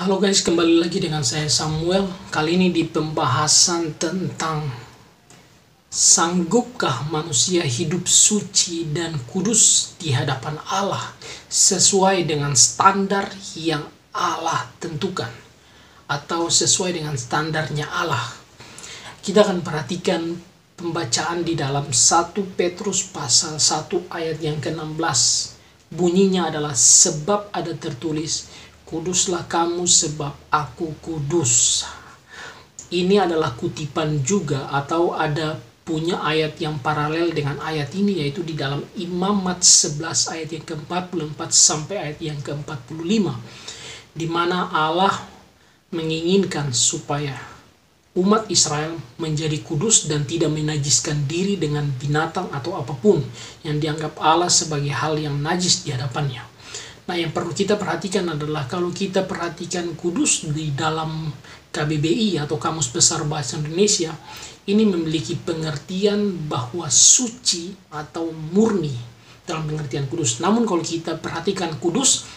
Halo guys, kembali lagi dengan saya Samuel. Kali ini di pembahasan tentang sanggupkah manusia hidup suci dan kudus di hadapan Allah sesuai dengan standar yang Allah tentukan atau sesuai dengan standarnya Allah. Kita akan perhatikan pembacaan di dalam 1 Petrus pasal 1 ayat yang ke-16. Bunyinya adalah, sebab ada tertulis, kuduslah kamu sebab aku kudus. Ini adalah kutipan juga atau ada punya ayat yang paralel dengan ayat ini, yaitu di dalam Imamat 11 ayat yang ke-44 sampai ayat yang ke-45, di mana Allah menginginkan supaya umat Israel menjadi kudus dan tidak menajiskan diri dengan binatang atau apapun yang dianggap Allah sebagai hal yang najis di hadapannya. Nah, yang perlu kita perhatikan adalah kalau kita perhatikan kudus di dalam KBBI atau Kamus Besar Bahasa Indonesia, ini memiliki pengertian bahwa suci atau murni dalam pengertian kudus. Namun kalau kita perhatikan kudus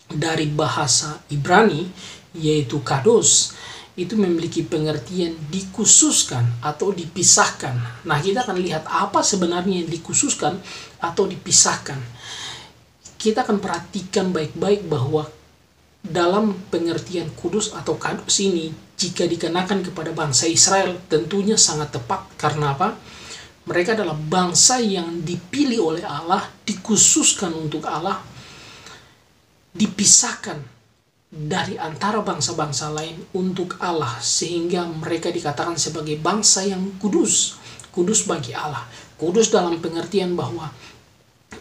dari bahasa Ibrani, yaitu kados, itu memiliki pengertian dikhususkan atau dipisahkan. Nah, kita akan lihat apa sebenarnya yang dikhususkan atau dipisahkan. Kita akan perhatikan baik-baik bahwa dalam pengertian kudus atau kados ini, jika dikenakan kepada bangsa Israel, tentunya sangat tepat. Karena apa? Mereka adalah bangsa yang dipilih oleh Allah, dikhususkan untuk Allah, dipisahkan dari antara bangsa-bangsa lain untuk Allah, sehingga mereka dikatakan sebagai bangsa yang kudus. Kudus bagi Allah. Kudus dalam pengertian bahwa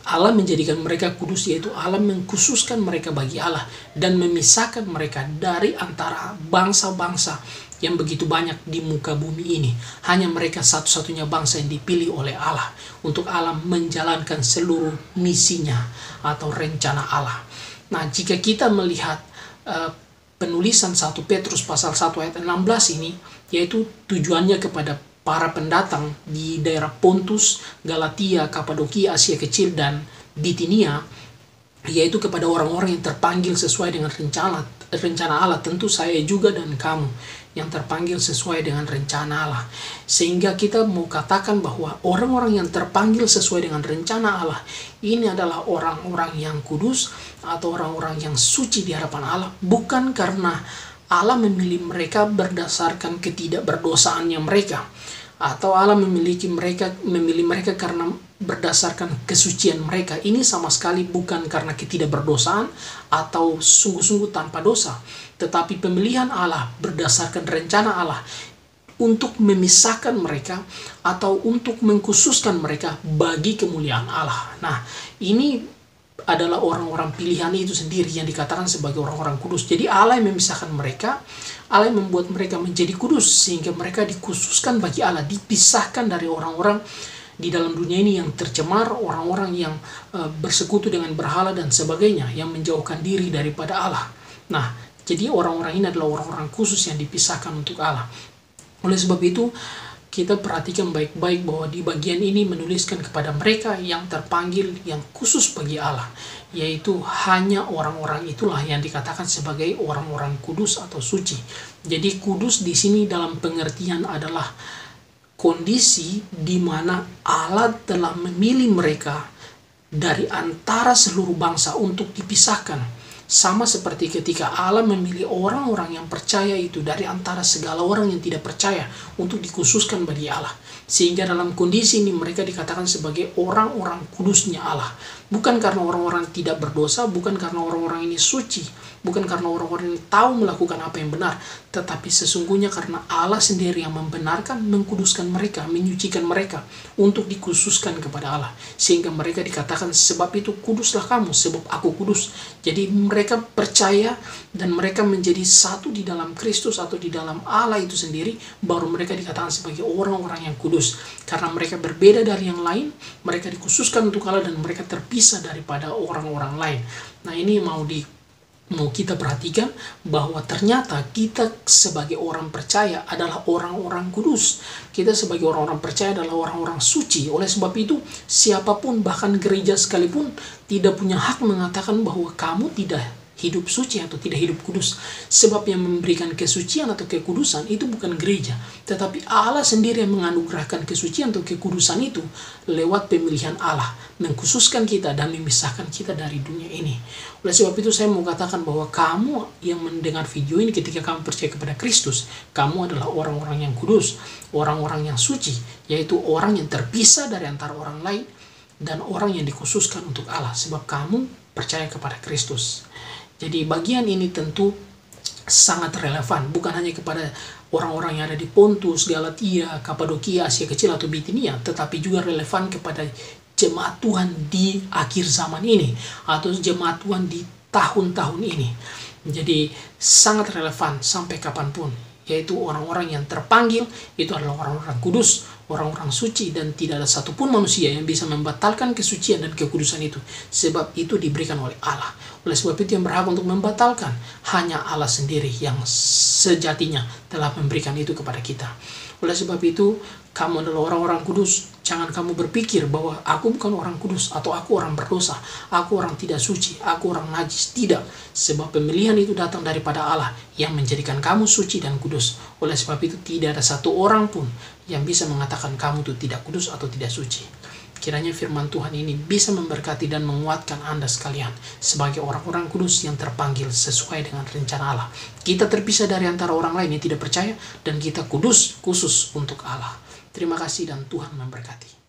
Allah menjadikan mereka kudus, yaitu Allah mengkhususkan mereka bagi Allah dan memisahkan mereka dari antara bangsa-bangsa yang begitu banyak di muka bumi ini. Hanya mereka satu-satunya bangsa yang dipilih oleh Allah untuk Allah menjalankan seluruh misinya atau rencana Allah. Nah, jika kita melihat penulisan 1 Petrus pasal 1 ayat 16 ini, yaitu tujuannya kepada para pendatang di daerah Pontus, Galatia, Kapadokia, Asia Kecil, dan Bitinia, yaitu kepada orang-orang yang terpanggil sesuai dengan rencana Allah. Tentu saya juga dan kamu yang terpanggil sesuai dengan rencana Allah. Sehingga kita mau katakan bahwa orang-orang yang terpanggil sesuai dengan rencana Allah ini adalah orang-orang yang kudus atau orang-orang yang suci di hadapan Allah, bukan karena Allah memilih mereka berdasarkan ketidakberdosaannya mereka, atau Allah memilih mereka karena berdasarkan kesucian mereka. Ini sama sekali bukan karena ketidakberdosaan atau sungguh-sungguh tanpa dosa, tetapi pemilihan Allah berdasarkan rencana Allah untuk memisahkan mereka atau untuk mengkhususkan mereka bagi kemuliaan Allah. Nah, ini adalah orang-orang pilihan itu sendiri yang dikatakan sebagai orang-orang kudus. Jadi Allah yang memisahkan mereka, Allah yang membuat mereka menjadi kudus, sehingga mereka dikhususkan bagi Allah, dipisahkan dari orang-orang di dalam dunia ini yang tercemar, orang-orang yang bersekutu dengan berhala dan sebagainya, yang menjauhkan diri daripada Allah. Nah, jadi orang-orang ini adalah orang-orang khusus yang dipisahkan untuk Allah. Oleh sebab itu, kita perhatikan baik-baik bahwa di bagian ini menuliskan kepada mereka yang terpanggil, yang khusus bagi Allah, yaitu hanya orang-orang itulah yang dikatakan sebagai orang-orang kudus atau suci. Jadi kudus di sini dalam pengertian adalah kondisi di mana Allah telah memilih mereka dari antara seluruh bangsa untuk dipisahkan. Sama seperti ketika Allah memilih orang-orang yang percaya itu dari antara segala orang yang tidak percaya untuk dikhususkan bagi Allah. Sehingga dalam kondisi ini mereka dikatakan sebagai orang-orang kudusnya Allah. Bukan karena orang-orang tidak berdosa, bukan karena orang-orang ini suci, bukan karena orang-orang ini tahu melakukan apa yang benar, tetapi sesungguhnya karena Allah sendiri yang membenarkan, mengkuduskan mereka, menyucikan mereka untuk dikhususkan kepada Allah. Sehingga mereka dikatakan, sebab itu kuduslah kamu, sebab aku kudus. Jadi mereka percaya dan mereka menjadi satu di dalam Kristus atau di dalam Allah itu sendiri, baru mereka dikatakan sebagai orang-orang yang kudus. Karena mereka berbeda dari yang lain, mereka dikhususkan untuk Allah dan mereka terpisah daripada orang-orang lain. Nah, ini mau kita perhatikan bahwa ternyata kita sebagai orang percaya adalah orang-orang kudus. Kita sebagai orang-orang percaya adalah orang-orang suci. Oleh sebab itu, siapapun, bahkan gereja sekalipun, tidak punya hak mengatakan bahwa kamu tidak hidup suci atau tidak hidup kudus. Sebab yang memberikan kesucian atau kekudusan itu bukan gereja, tetapi Allah sendiri yang menganugerahkan kesucian atau kekudusan itu lewat pemilihan Allah, mengkhususkan kita dan memisahkan kita dari dunia ini. Oleh sebab itu saya mau katakan bahwa kamu yang mendengar video ini, ketika kamu percaya kepada Kristus, kamu adalah orang-orang yang kudus, orang-orang yang suci, yaitu orang yang terpisah dari antara orang lain dan orang yang dikhususkan untuk Allah, sebab kamu percaya kepada Kristus. Jadi bagian ini tentu sangat relevan, bukan hanya kepada orang-orang yang ada di Pontus, Galatia, Kapadokia, Asia Kecil atau Bitinia, tetapi juga relevan kepada jemaat Tuhan di akhir zaman ini atau jemaat Tuhan di tahun-tahun ini. Jadi sangat relevan sampai kapanpun, yaitu orang-orang yang terpanggil itu adalah orang-orang kudus, orang-orang suci, dan tidak ada satupun manusia yang bisa membatalkan kesucian dan kekudusan itu, sebab itu diberikan oleh Allah. Oleh sebab itu yang berhak untuk membatalkan hanya Allah sendiri yang sejatinya telah memberikan itu kepada kita. Oleh sebab itu kamu adalah orang-orang kudus. Jangan kamu berpikir bahwa aku bukan orang kudus, atau aku orang berdosa, aku orang tidak suci, aku orang najis. Tidak, sebab pemilihan itu datang daripada Allah yang menjadikan kamu suci dan kudus. Oleh sebab itu tidak ada satu orang pun yang bisa mengatakan kamu itu tidak kudus atau tidak suci. Kiranya firman Tuhan ini bisa memberkati dan menguatkan Anda sekalian sebagai orang-orang kudus yang terpanggil sesuai dengan rencana Allah. Kita terpisah dari antara orang lain yang tidak percaya, dan kita kudus khusus untuk Allah. Terima kasih dan Tuhan memberkati.